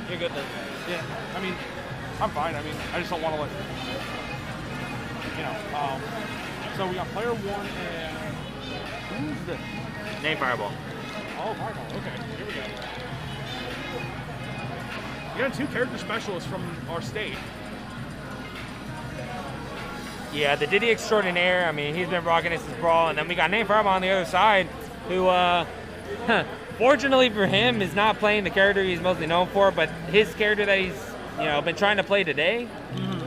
You're good then. Yeah, I mean, I'm fine. I mean, I just don't want to let, you know. So we got player 1 and who's this? Namefireball. Oh, Fireball. Okay, here we go. You got 2 character specialists from our state. Yeah, the Diddy extraordinaire. I mean, he's been rocking this brawl, and then we got Namefireball on the other side, who, fortunately for him, is not playing the character he's mostly known for, but his character that he's been trying to play today,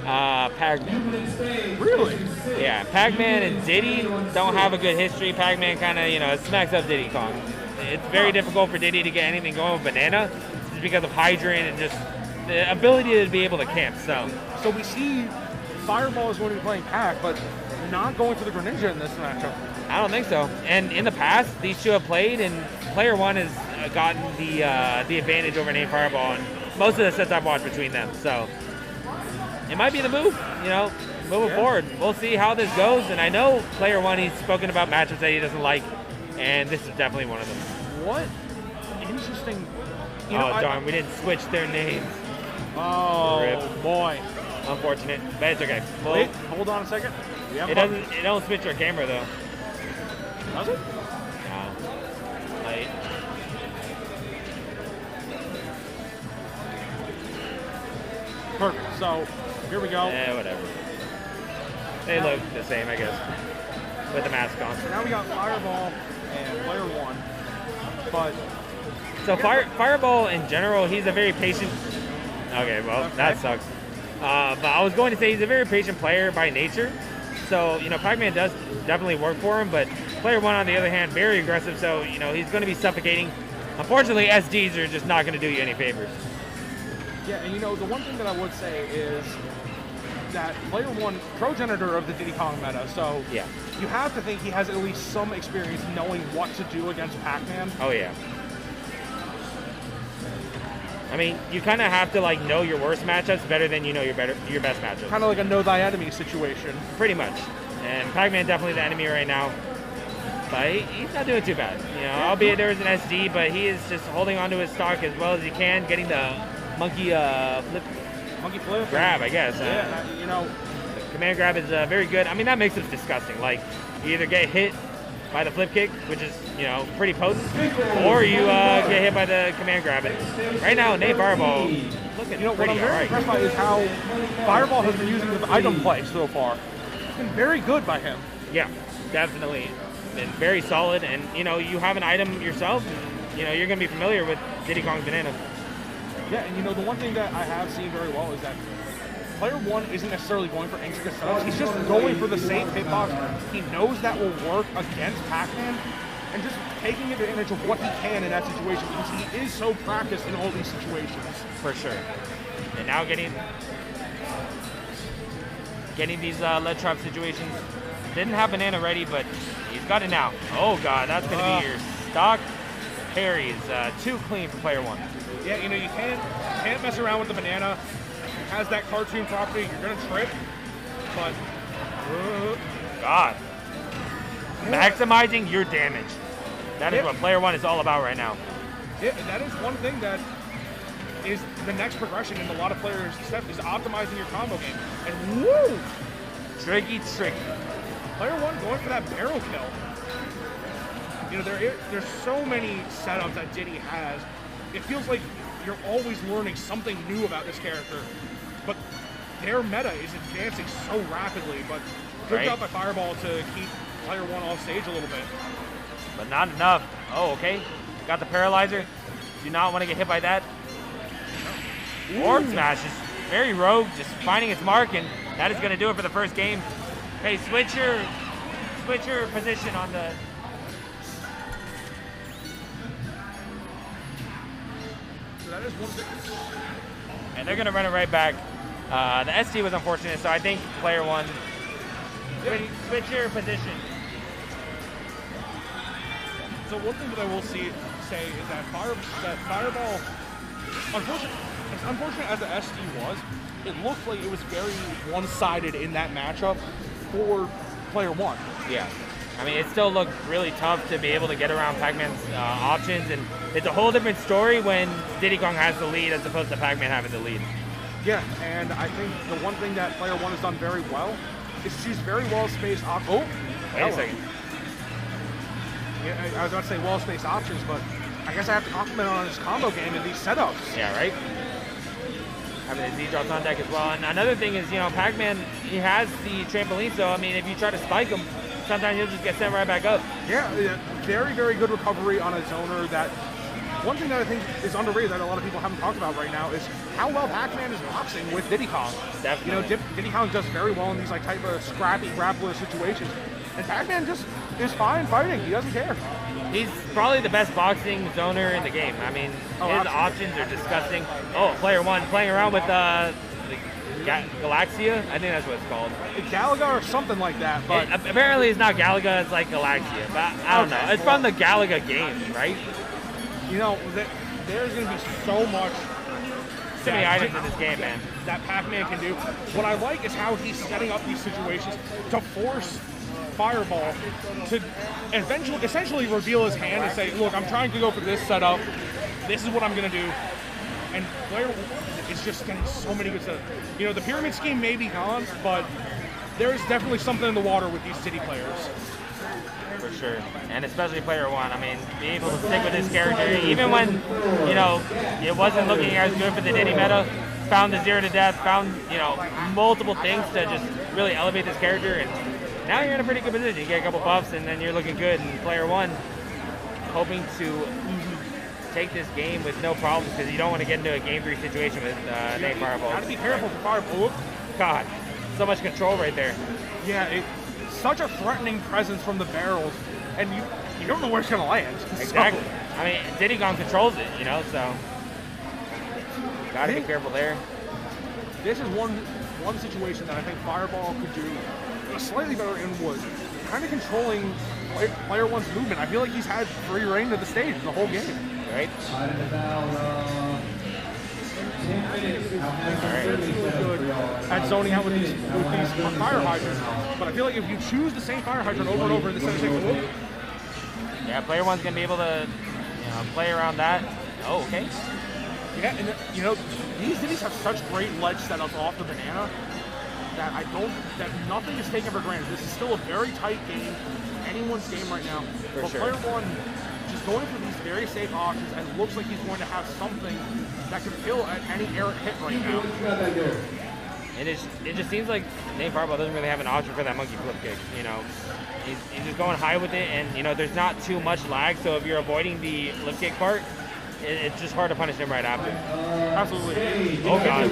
Pac-Man. Really? Yeah, Pac-Man and Diddy don't have a good history. Pac-Man kind of smacks up Diddy Kong. It's very difficult for Diddy to get anything going with Banana, just because of Hydrant and just the ability to be able to camp. So we see Fireball is going to be playing Pac, but not going for the Greninja in this matchup. I don't think so. And in the past, these two have played, and Player 1 has gotten the advantage over Namefireball in most of the sets I've watched between them. So it might be the move, moving forward. We'll see how this goes. And I know Player 1, he's spoken about matchups that he doesn't like, and this is definitely one of them. What interesting. Darn, we didn't switch their names. Oh, Rip. Boy. Unfortunate, but it's okay. Wait, hold on a second. It don't switch your camera though. Does it? No. Like, perfect. So here we go. yeah, whatever. They look the same, I guess, with the mask on. So now we got Fireball and Player 1, but so Fireball in general, he's a very patient. Okay, well that sucks. But I was going to say he's a very patient player by nature. So Pac-Man does definitely work for him, but Player 1 on the other hand, very aggressive. So he's going to be suffocating. Unfortunately, SDs are just not going to do you any favors. Yeah, and the one thing that I would say is that Player 1, progenitor of the Diddy Kong meta, so yeah, you have to think he has at least some experience knowing what to do against Pac-Man. Oh yeah. I mean, you kind of have to know your worst matchups better than your best matchups. Kind of like a know thy enemy situation. Pretty much. And Pac-Man definitely the enemy right now. But he's not doing too bad. Albeit there is an SD, but he is just holding onto his stock as well as he can, getting the monkey flip grab, I guess. The command grab is very good. I mean, that makes it disgusting. You either get hit by the flip kick, which is pretty potent, or you get hit by the command grab. And right now, Namefireball looking what pretty I'm very impressed by is how Fireball has been using the item play so far. It's been very good by him. Yeah, definitely been very solid. And you have an item yourself, and you're gonna be familiar with Diddy Kong's Banana. Yeah, and the one thing that I have seen very well is that Player 1 isn't necessarily going for intricate setups. He's just going for the safe hitbox. He knows that will work against Pac-Man, and just taking advantage of what he can in that situation because he is so practiced in all these situations. For sure. And now getting these lead trap situations. Didn't have Banana ready, but he's got it now. Oh god, that's going to be your stock parries. Too clean for Player 1. Yeah, you can't mess around with the Banana. Has that cartoon property, you're gonna trip, but God, maximizing your damage. That is what Player 1 is all about right now. Yeah, and that is one thing that is the next progression in a lot of players' step is optimizing your combo game. And woo, tricky. Player 1 going for that barrel kill. There's so many setups that Diddy has. It feels like you're always learning something new about this character. But their meta is advancing so rapidly, but good job by Fireball to keep Player 1 off stage a little bit. But not enough. Oh, okay. Got the paralyzer. Do not want to get hit by that. Orb smash is very rogue, just finding its mark, and that is going to do it for the first game. Hey, switch your position on the... So that is one thing. And they're going to run it right back. The SD was unfortunate, so I think Player 1, switch your position. So one thing that I will say is that Fireball, as unfortunate as the SD was, it looked like it was very one-sided in that matchup for Player 1. Yeah. I mean, it still looked really tough to be able to get around Pac-Man's options, and it's a whole different story when Diddy Kong has the lead as opposed to Pac-Man having the lead. Yeah, and I think the one thing that Player-1 has done very well is choose very well-spaced options. Oh, wait a second. Yeah, I was about to say well-spaced options, but I guess I have to compliment on his combo game and these setups. Yeah, right? Having the Z-drops on deck as well. And another thing is, you know, Pac-Man, he has the trampoline, so, I mean, if you try to spike him, sometimes he'll just get sent right back up. Yeah, very, very good recovery on a zoner. That one thing that I think is underrated that a lot of people haven't talked about right now is how well Pac-Man is boxing with Diddy Kong. Definitely. You know, Diddy Kong does very well in these like type of scrappy grappler situations, and Pac-Man just is fine fighting. He doesn't care. He's probably the best boxing zoner in the game. I mean, his options are disgusting. Oh, Player-1 playing around with Galaxia? I think that's what it's called. Galaga or something like that, but... apparently it's not Galaga, it's like Galaxia. But I don't know. It's from the Galaga game, right? You know, there's going to be so much... So many items in this game, man. That Pac-Man can do. What I like is how he's setting up these situations to force Fireball to essentially reveal his hand and say, look, I'm trying to go for this setup. This is what I'm going to do. And Player is just getting so many good setups. You know, the pyramid scheme may be gone, but there's definitely something in the water with these City players. For sure. And especially Player-1. I mean, being able to stick with this character, even when, you know, it wasn't looking as good for the Diddy meta, found the 0 to death, found, you know, multiple things to just really elevate this character, and now you're in a pretty good position. You get a couple buffs, and then you're looking good. And Player-1 hoping to take this game with no problems, because you don't want to get into a Game 3 situation with Namefireball. You gotta be careful for Fireball. God, so much control right there. Yeah, such a threatening presence from the barrels, and you don't know where it's gonna land. Exactly. So. I mean, Diddy Kong controls it, you know, so gotta be careful there. This is one situation that I think Fireball could do slightly better in was kind of controlling Player-1's movement. I feel like he's had free reign of the stage the whole game. Right? Alright. Really good at zoning out with these fire hydrants, but I feel like if you choose the same fire hydrant over and over in the center, yeah, Player-1's gonna be able to, you know, play around that. Oh, okay. Yeah, and you know, these Diddies have such great ledge setups off the banana that nothing is taken for granted. This is still a very tight game, anyone's game right now. For but sure. Player-1 just going for these very safe options, and looks like he's going to have something that could kill at any air hit right now. And it just seems like Namefireball doesn't really have an option for that monkey flip kick. You know, he's just going high with it, and you know there's not too much lag. So if you're avoiding the flip kick part, it's just hard to punish him right after. Absolutely. Oh God,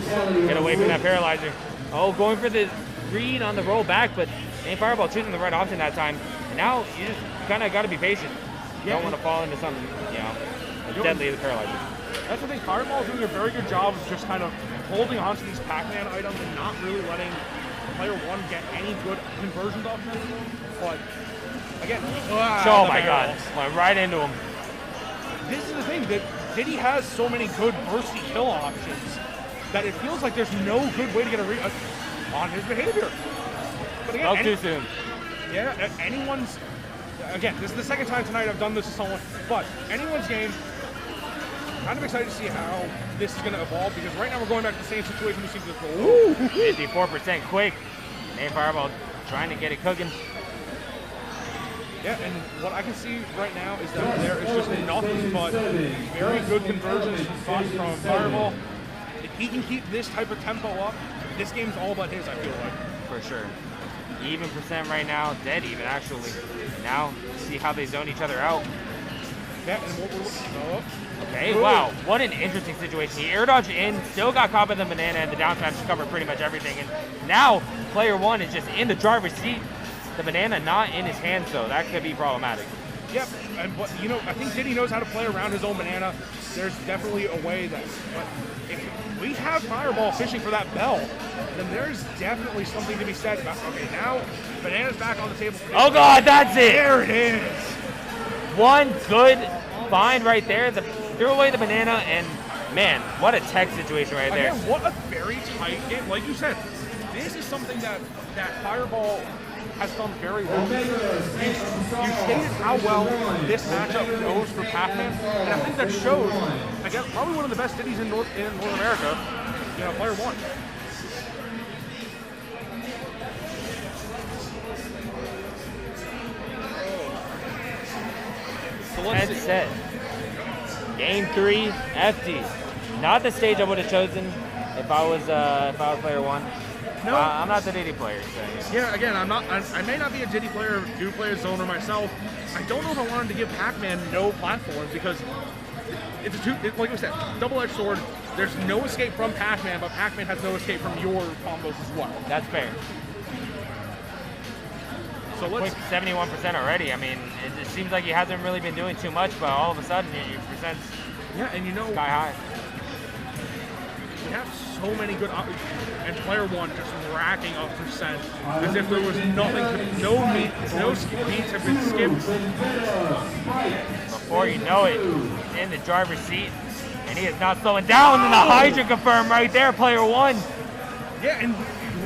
get away from that paralyzer. Oh, going for the read on the roll back, but Namefireball choosing the right option that time. And now you just kind of got to be patient. You don't want to fall into something, you know, deadly as a paralyzer. That's the thing. Fireball is doing a very good job of just kind of holding on to these Pac-Man items and not really letting Player-1 get any good conversions off them. But again, oh my God, went right into him. This is the thing, that Diddy has so many good bursty kill options that it feels like there's no good way to get a read on his behavior. But again, too soon. Yeah, anyone's. Again, this is the second time tonight I've done this to someone, but anyone's game. Kind of excited to see how this is going to evolve, because right now we're going back to the same situation we see this go. Ooh, 54% quick. Namefireball trying to get it cooking. Yeah, and what I can see right now is that there is just nothing but very good conversions from Fireball. If he can keep this type of tempo up, this game's all but his, I feel like. For sure. Even percent right now, dead even actually. Now, see how they zone each other out. Yeah, and what we're okay, wow, what an interesting situation. He air dodged in, still got caught by the banana, and the down smash covered pretty much everything. And now, Player-1 is just in the driver's seat. The banana not in his hands, though. That could be problematic. Yep, and you know, I think Diddy knows how to play around his own banana. There's definitely a way that, but if we have Fireball fishing for that bell, then there's definitely something to be said about, okay, now banana's back on the table. Oh God, that's it! There it is! One good find right there. Threw away the banana, and man, what a tech situation right there. Again, what a very tight game. Like you said, this is something that Fireball has done very well. You stated how well this matchup goes for Pac-Man, and I think that shows, again, probably one of the best Diddies in North America, you know, Player-1. So set. Game 3, FD. Not the stage I would have chosen if I was Player-1. No, I'm not the Diddy player. So, yeah, again, I may not be a Diddy player, do play a zoner myself. I don't know if I wanted to give Pac-Man no platforms because it's like we said, double-edged sword. There's no escape from Pac-Man, but Pac-Man has no escape from your combos as well. That's fair. So let's quick 71% already. I mean, it just seems like he hasn't really been doing too much, but all of a sudden, your percent's and you know, sky high. We have so many good and Player-1 just racking up percent as if there was nothing, no beats have been skipped. Before you know it, in the driver's seat, and he is not slowing down. And the Hydra confirm right there, Player-1. Yeah, and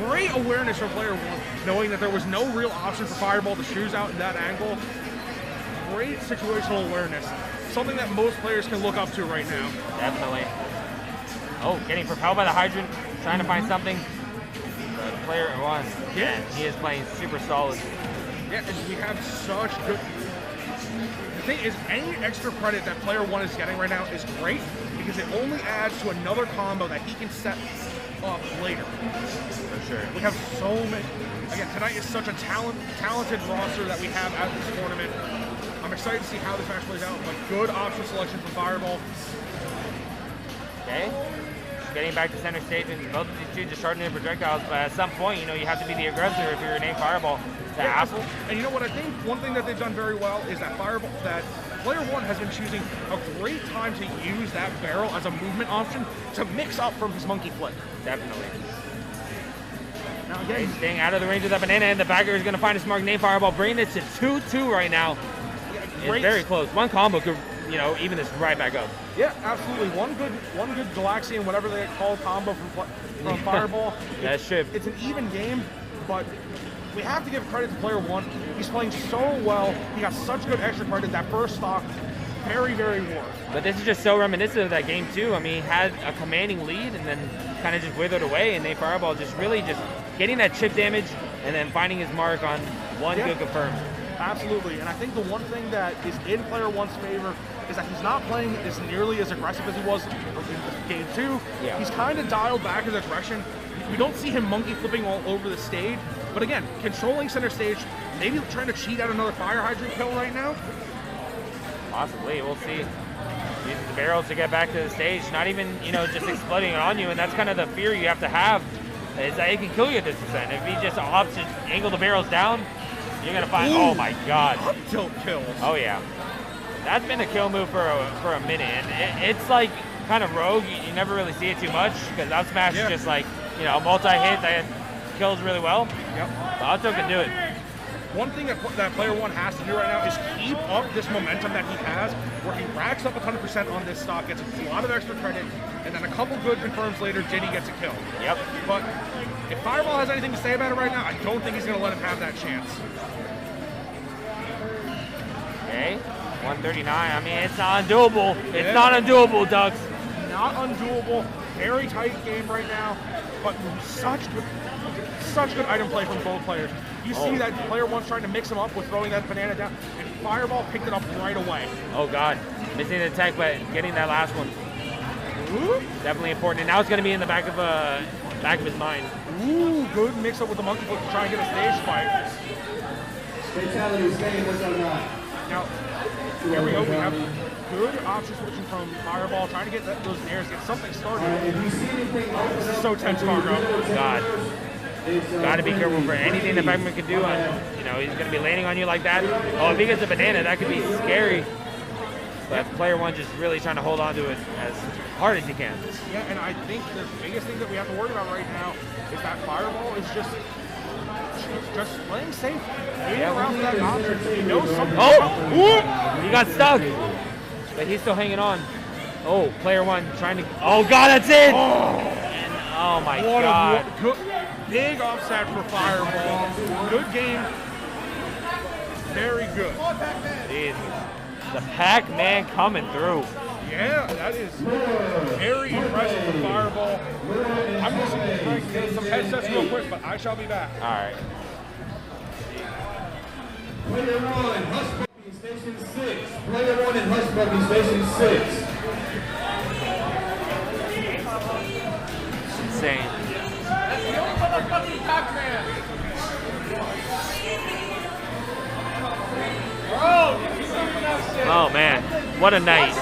great awareness from Player-1, knowing that there was no real option for Fireball to choose out in that angle. Great situational awareness, something that most players can look up to right now. Definitely. Oh, getting propelled by the Hydrant, trying to find something. But Player-1, he is playing super solid. Yeah, and we have such good... The thing is, any extra credit that Player-1 is getting right now is great because it only adds to another combo that he can set up later. For sure. We have so many... Again, tonight is such a talented roster that we have at this tournament. I'm excited to see how this match plays out, but good option selection from Fireball. Okay. Getting back to center stage, and both of these two just charging in projectiles, but at some point, you know, you have to be the aggressor if you're Namefireball. And you know what, I think one thing that they've done very well is that Player-1 has been choosing a great time to use that barrel as a movement option to mix up from his monkey flip. Definitely. Now again, he's staying out of the range of that banana, and the backer is going to find a smart Namefireball, bringing this to 2-2 right now. Yeah, it's very close. One combo could, you know, even this right back up. Yeah, absolutely. One good Galaxian, whatever they call combo from Fireball. That's true. It's an even game, but we have to give credit to Player-1. He's playing so well. He got such good extra credit. That first stock, very, very warm. But this is just so reminiscent of that game too. I mean, he had a commanding lead and then kind of just withered away, and Namefireball just really just getting that chip damage and then finding his mark on one good confirm. Absolutely, and I think the one thing that is in Player-1's favor is that he's not playing as nearly as aggressive as he was in game 2. Yeah. He's kind of dialed back his aggression. We don't see him monkey flipping all over the stage, but again, controlling center stage, maybe trying to cheat out another fire hydrant kill right now. Possibly, we'll see. Using the barrels to get back to the stage, not even, you know, just exploding on you, and that's kind of the fear you have to have, is that it can kill you at this percent. If he just opts to angle the barrels down, you're gonna find, oh my god. Up tilt kills. Oh yeah. That's been a kill move for a minute, and it's like kind of rogue. You never really see it too much, because up smash is just like, you know, multi-hit that kills really well. Yep. But up tilt can do it. One thing that Player-1 has to do right now is keep up this momentum that he has, where he racks up 100% on this stock, gets a lot of extra credit, and then a couple good confirms later, Diddy gets a kill. Yep. But if Fireball has anything to say about it right now, I don't think he's going to let him have that chance. Okay, 139. I mean, it's not undoable. It's not undoable, Ducks. Not undoable. Very tight game right now, but such good item play from both players. You see that Player-1's trying to mix him up with throwing that banana down, and Fireball picked it up right away. Oh god, missing the tech, but getting that last one. Ooh. Definitely important. And now it's going to be in the back of his mind. Ooh, good mix up with the monkey flip to try and get a stage fight. Fatality staying with our nine. Now, here we go. We have good option switching from Fireball, trying to get those airs, get something started. This is so tense, Cargo. God. Got to be careful for anything that Pac-Man can do. You know, he's going to be landing on you like that. Oh, if he gets a banana, that could be scary. But Player-1 just really trying to hold on to it as hard as he can. Yeah, and I think the biggest thing that we have to worry about right now is that Fireball is just playing safe. Waiting around for that option. He knows something. Oh! He got stuck. But he's still hanging on. Oh, Player-1 trying to... Oh, God, that's it! Oh, and, oh my God. Big offset for Fireball. Good game. Very good. Jeez. The Pac-Man coming through. Yeah, that is very impressive for Fireball. I'm just trying to get some headsets real quick, but I shall be back. All right. Player-1, Hush Puppy, Station 6. Player-1 and Hush Puppy, Station 6. Insane. Oh man, what a night.